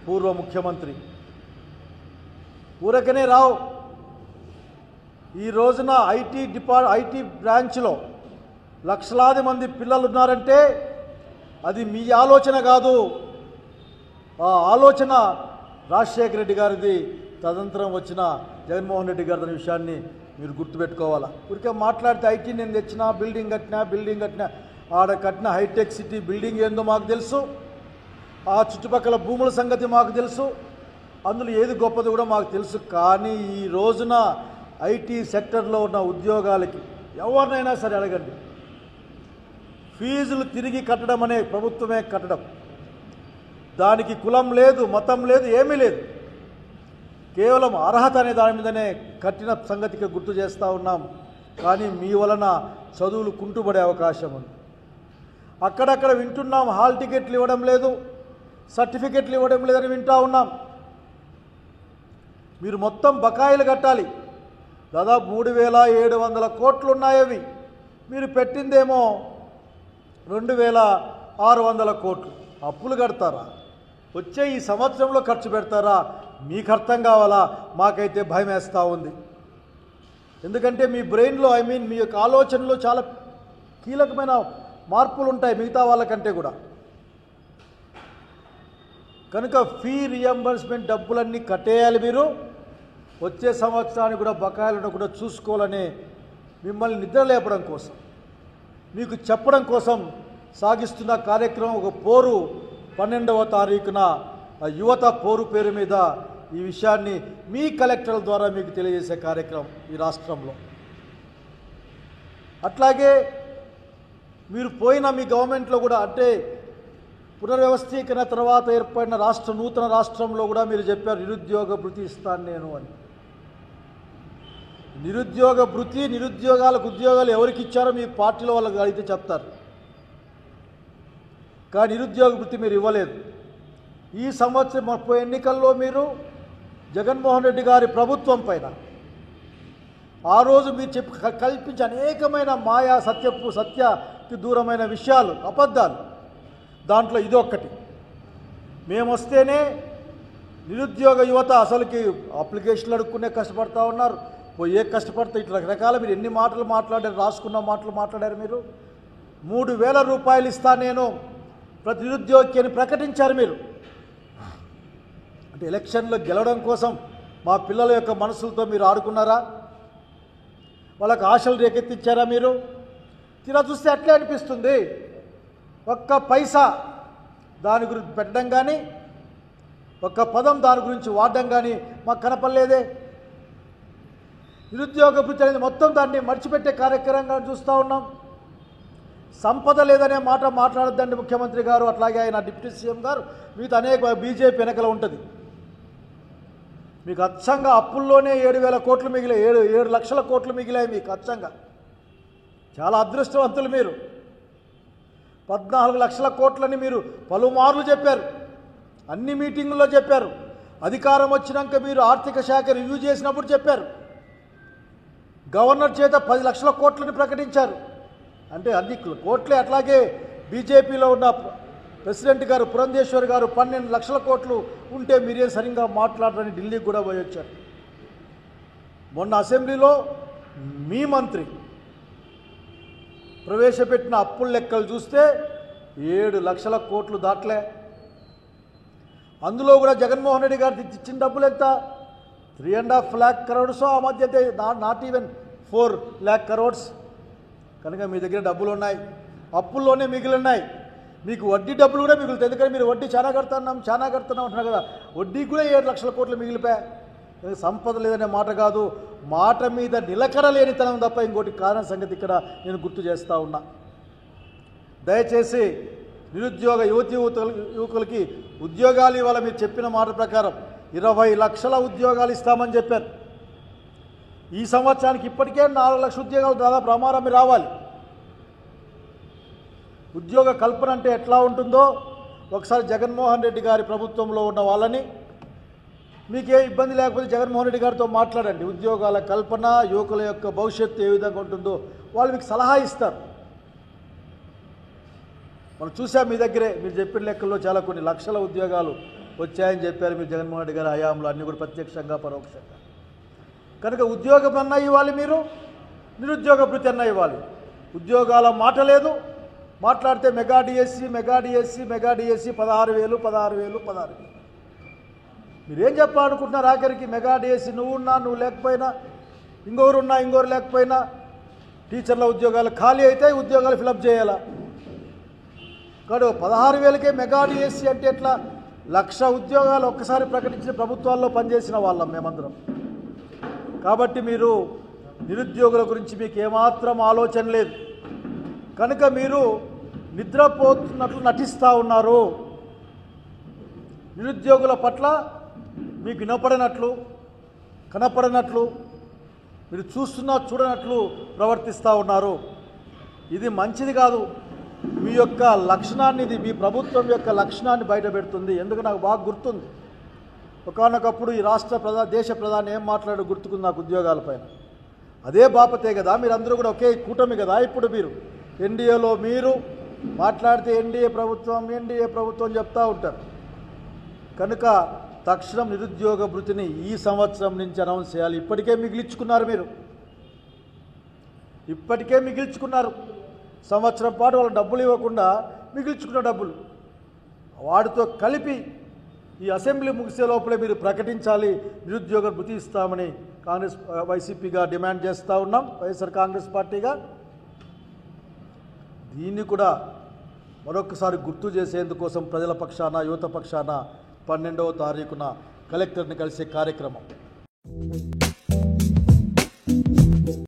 పూర్వ ముఖ్యమంత్రి ఊరకనే రావు. ఈ రోజున ఐటీ బ్రాంచ్లో లక్షలాది మంది పిల్లలు ఉన్నారంటే అది మీ ఆలోచన కాదు. ఆ ఆలోచన రాజశేఖర రెడ్డి గారిది, తదనంతరం వచ్చిన జగన్మోహన్ రెడ్డి గారి అనే విషయాన్ని మీరు గుర్తుపెట్టుకోవాలా. ఊరికే మాట్లాడితే ఐటీ నేను తెచ్చినా, బిల్డింగ్ కట్టినా ఆడ కట్టిన హైటెక్ సిటీ బిల్డింగ్ ఏందో మాకు తెలుసు, ఆ చుట్టుపక్కల భూముల సంగతి మాకు తెలుసు, అందులో ఏది గొప్పది కూడా మాకు తెలుసు. కానీ ఈ రోజున ఐటీ సెక్టర్లో ఉన్న ఉద్యోగాలకి ఎవరినైనా సరే అడగండి, ఫీజులు తిరిగి కట్టడం అనే ప్రభుత్వమే కట్టడం. దానికి కులం లేదు, మతం లేదు, ఏమీ లేదు. కేవలం అర్హత అనే దాని మీదనే కట్టిన సంగతికి గుర్తు చేస్తూ ఉన్నాం. కానీ మీ వలన చదువులు కుంటుపడే అవకాశం ఉంది. అక్కడక్కడ వింటున్నాం, హాల్ టికెట్లు ఇవ్వడం లేదు, సర్టిఫికెట్లు ఇవ్వడం లేదని వింటూ ఉన్నాం. మీరు మొత్తం బకాయిలు కట్టాలి. దాదాపు 3,700 కోట్లు ఉన్నాయి. అవి మీరు పెట్టిందేమో 2,600 కోట్లు. అప్పులు కడతారా? వచ్చే ఈ సంవత్సరంలో ఖర్చు పెడతారా? మీకు అర్థం కావాలా? మాకైతే భయం వేస్తూ ఉంది. ఎందుకంటే మీ బ్రెయిన్లో మీ యొక్క ఆలోచనలో చాలా కీలకమైన మార్పులు ఉంటాయి మిగతా వాళ్ళకంటే కూడా. కనుక ఫీ రియంబర్స్మెంట్ డబ్బులన్నీ కట్టేయాలి. మీరు వచ్చే సంవత్సరానికి కూడా బకాయిలను కూడా చూసుకోవాలని మిమ్మల్ని నిద్రలేపడం కోసం, మీకు చెప్పడం కోసం సాగిస్తున్న కార్యక్రమం. ఒక పోరు 12వ తారీఖున యువత పోరు పేరు మీద ఈ విషయాన్ని మీ కలెక్టర్ల ద్వారా మీకు తెలియజేసే కార్యక్రమం ఈ రాష్ట్రంలో. అట్లాగే మీరు పోయిన మీ గవర్నమెంట్లో కూడా, అంటే పునర్వ్యవస్థీకరణ తర్వాత ఏర్పడిన నూతన రాష్ట్రంలో కూడా మీరు చెప్పారు నిరుద్యోగ భృతి ఇస్తాను నేను అని. నిరుద్యోగ భృతి, నిరుద్యోగాలకు ఉద్యోగాలు ఎవరికి ఇచ్చారో మీ పార్టీలో వాళ్ళకి అడిగితే చెప్తారు. కానీ నిరుద్యోగ భృతి మీరు ఇవ్వలేదు. ఈ సంవత్సరం ఎన్నికల్లో మీరు జగన్మోహన్ రెడ్డి గారి ప్రభుత్వం పైన ఆ రోజు మీరు కల్పించే అనేకమైన మాయా సత్యకి దూరమైన విషయాలు, అబద్ధాలు, దాంట్లో ఇదొక్కటి. మేము వస్తేనే నిరుద్యోగ యువత అసలుకి అప్లికేషన్లు అడుక్కునే కష్టపడతా ఉన్నారు. పోయే కష్టపడితే ఇట్లా రకరకాల మీరు ఎన్ని మాటలు మాట్లాడారు, రాసుకున్న మాటలు మాట్లాడారు. మీరు 3,000 రూపాయలు ఇస్తా నేను ప్రతి నిరుద్యోగికి అని ప్రకటించారు మీరు. అంటే ఎలక్షన్లో గెలవడం కోసం మా పిల్లల యొక్క మనసులతో మీరు ఆడుకున్నారా? వాళ్ళకు ఆశలు రేకెత్తించారా మీరు? తీరా చూస్తే అట్లే అనిపిస్తుంది. ఒక్క పైసా దాని గురించి పెట్టడం కానీ, ఒక్క పదం దాని గురించి వాడడం కానీ మాకు కనపడలేదే. నిరుద్యోగ భృతి అనేది మొత్తం దాన్ని మర్చిపెట్టే కార్యక్రమంగా చూస్తూ ఉన్నాం. సంపద లేదనే మాట మాట్లాడొద్దండి ముఖ్యమంత్రి గారు, అట్లాగే ఆయన డిప్యూటీ సీఎం గారు. మీతో అనేక బీజేపీ వెనకల ఉంటుంది. మీకు అచ్చంగా అప్పుల్లోనే 7,000 కోట్లు మిగిలాయి, 7 లక్షల కోట్లు మిగిలాయి మీకు అచ్చంగా. చాలా అదృష్టవంతులు మీరు. 14 లక్షల కోట్లని మీరు పలుమార్లు చెప్పారు, అన్ని మీటింగుల్లో చెప్పారు. అధికారం వచ్చినాక మీరు ఆర్థిక శాఖ రివ్యూ చేసినప్పుడు చెప్పారు. గవర్నర్ చేత 10 లక్షల కోట్లని ప్రకటించారు. అంటే అన్ని కోట్లే. అట్లాగే బీజేపీలో ఉన్న ప్రెసిడెంట్ గారు పురంధేశ్వర్ గారు 12 లక్షల కోట్లు ఉంటే మీరేం సరిగ్గా మాట్లాడరని ఢిల్లీకి కూడా పోయి వచ్చారు. మొన్న అసెంబ్లీలో మీ మంత్రి ప్రవేశపెట్టిన అప్పుల లెక్కలు చూస్తే 7 లక్షల కోట్లు దాట్లే. అందులో కూడా జగన్మోహన్ రెడ్డి గారు ఇచ్చిన డబ్బులు ఎంత? 3.5 lakh crores. ఆ మధ్య అయితే నాట్ ఈవెన్ 4 lakh crores. కనుక మీ దగ్గర డబ్బులు ఉన్నాయి, అప్పుల్లోనే మిగిలిన్నాయి. మీకు వడ్డీ డబ్బులు కూడా మిగులుతాయి. ఎందుకంటే మీరు వడ్డీ చాలా కడుతున్నాం అంటున్నారు కదా. వడ్డీకి కూడా 7 లక్షల కోట్లు మిగిలిపోయాయి. సంపద లేదనే మాట కాదు, మాట మీద నిలకడ లేనితనం తప్ప ఇంకోటి కారణం సంగతి ఇక్కడ నేను గుర్తు చేస్తూ ఉన్నా. దయచేసి నిరుద్యోగ యువకులకి ఉద్యోగాలు ఇవాళ మీరు చెప్పిన మాట ప్రకారం 20 లక్షల ఉద్యోగాలు ఇస్తామని చెప్పారు. ఈ సంవత్సరానికి ఇప్పటికే 4 లక్షల ఉద్యోగాలు దాదాపు ప్రమారం రావాలి. ఉద్యోగ కల్పన అంటే ఎట్లా ఉంటుందో ఒకసారి జగన్మోహన్ రెడ్డి గారి ప్రభుత్వంలో ఉన్న వాళ్ళని, మీకే ఇబ్బంది లేకపోతే జగన్మోహన్ రెడ్డి గారితో మాట్లాడండి. ఉద్యోగాల కల్పన, యువకుల యొక్క భవిష్యత్తు ఏ విధంగా ఉంటుందో వాళ్ళు మీకు సలహా ఇస్తారు. మనం చూసాం మీ దగ్గరే మీరు చెప్పిన లెక్కల్లో చాలా కొన్ని లక్షల ఉద్యోగాలు వచ్చాయని చెప్పారు మీరు జగన్మోహన్ రెడ్డి గారి హయాంలో అన్నీ కూడా ప్రత్యక్షంగా పరోక్షంగా. కనుక ఉద్యోగం అన్నా ఇవ్వాలి, మీరు నిరుద్యోగ భృతి అన్నా ఇవ్వాలి. ఉద్యోగాల మాట లేదు, మాట్లాడితే మెగా డిఎస్సి 16,000 మీరేం చెప్పాలనుకుంటున్నారు? ఆఖరికి మెగా డిఎస్సి నువ్వు లేకపోయినా ఇంకొకరు లేకపోయినా టీచర్ల ఉద్యోగాలు ఖాళీ అయితే ఉద్యోగాలు ఫిలప్ చేయాలా? కాదు 16,000కే మెగా డిఎస్సి అంటే ఎట్లా? 1,00,000 ఉద్యోగాలు ఒక్కసారి ప్రకటించిన ప్రభుత్వాల్లో పనిచేసిన వాళ్ళం మేమందరం. కాబట్టి మీరు నిరుద్యోగుల గురించి మీకు ఏమాత్రం ఆలోచన లేదు కనుక మీరు నిద్రపోతున్నట్లు నటిస్తూ ఉన్నారు. నిరుద్యోగుల పట్ల మీకు వినపడినట్లు కనపడినట్లు మీరు చూడనట్లు ప్రవర్తిస్తూ ఉన్నారు. ఇది మంచిది కాదు. మీ యొక్క లక్షణాన్ని, ఇది మీ ప్రభుత్వం యొక్క లక్షణాన్ని బయటపెడుతుంది. ఎందుకు నాకు బాగా గుర్తుంది, ఒకానొకప్పుడు ఈ దేశ ప్రధాని ఏం మాట్లాడో గుర్తుకుంది నాకు ఉద్యోగాలపైన. అదే బాపతే కదా, మీరందరూ కూడా ఒకే కూటమి కదా. ఇప్పుడు మీరు ఎన్డీఏలో మీరు మాట్లాడితే ఎన్డీఏ ప్రభుత్వం చెప్తూ ఉంటారు. కనుక తక్షణం నిరుద్యోగ భృతిని ఈ సంవత్సరం నుంచి అనౌన్స్ చేయాలి. ఇప్పటికే మిగిల్చుకున్నారు. సంవత్సరం పాటు వాళ్ళ డబ్బులు ఇవ్వకుండా మిగిల్చుకున్న డబ్బులు వాటితో కలిపి ఈ అసెంబ్లీ ముగిసే లోపలే మీరు ప్రకటించాలి నిరుద్యోగ భృతి ఇస్తామని వైసీపీగా డిమాండ్ చేస్తూ ఉన్నాం, వైఎస్ఆర్ కాంగ్రెస్ పార్టీగా. దీన్ని కూడా మరొకసారి గుర్తు చేసేందుకోసం ప్రజల పక్షాన యువత పక్షాన 12వ తారీఖున కలెక్టర్ని కలిసే కార్యక్రమం